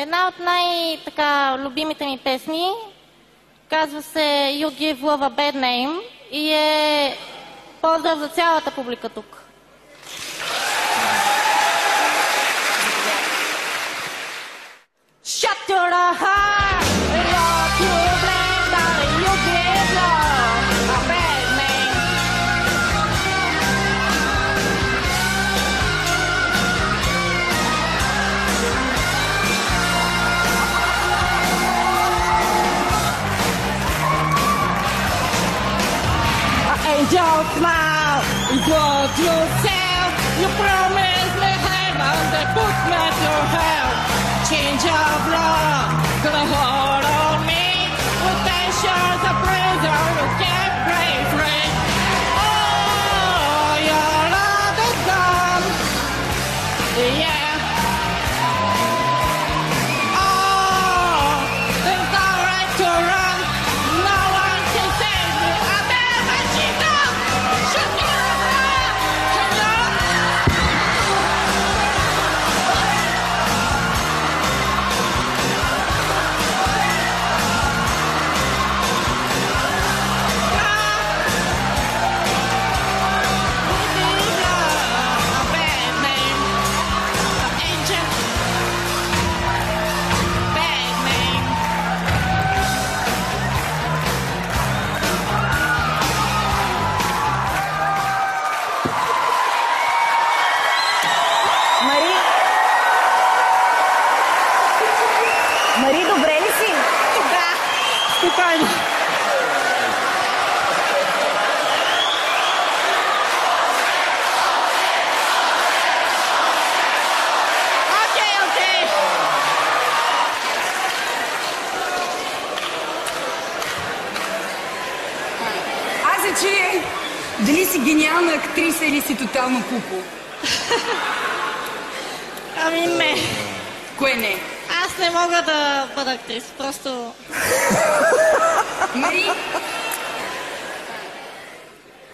Една от най-любимите ми песни казва се You Give Love a Bad Name и е поздрав за цялата публика тук. Shut your heart and love to blame, darling, you give love a bad name. Angel smile, you got yourself, you promised me heaven, they put me to hell. Change of love, gonna hold on me, with tensions of prison, you can't break free. Oh, your love is gone, yeah. Oh, it's alright to run, no one can save me, I'm never cheat up, shut your heart, Мари, добре ли си? Да, спокойно. Окей. Аз се чуя дали си гениална актриса или си тотално кукло. Ами не. Кое не? Аз не мога да бъда актриса, просто... Мари?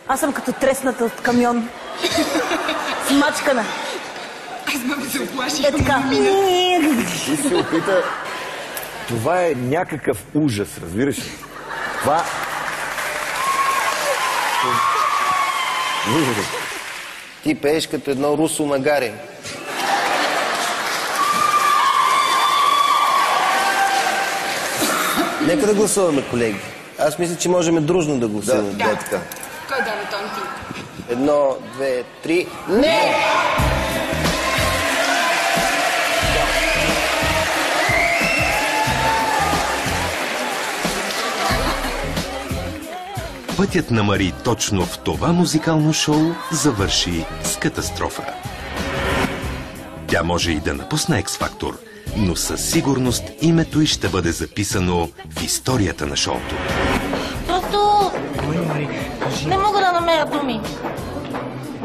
Аз съм като тресната от камион. Смачкана. Аз много се оплаших. Е така. И се опита... Това е някакъв ужас, разбираш ли? Това... Ти пееш като едно русо магаре. Нека да гласуваме, колеги. Аз мисля, че можем дружно да гласуваме. Да. Така. Кой дава тон ти? 1, 2, 3... Не! Пътят на Мари точно в това музикално шоу завърши с катастрофа. Тя може и да напусне X-Factor, но със сигурност името й ще бъде записано в историята на шоуто. Просто... не мога да намеря думи.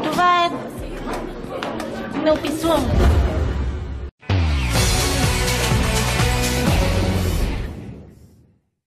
Това е... неописуемо.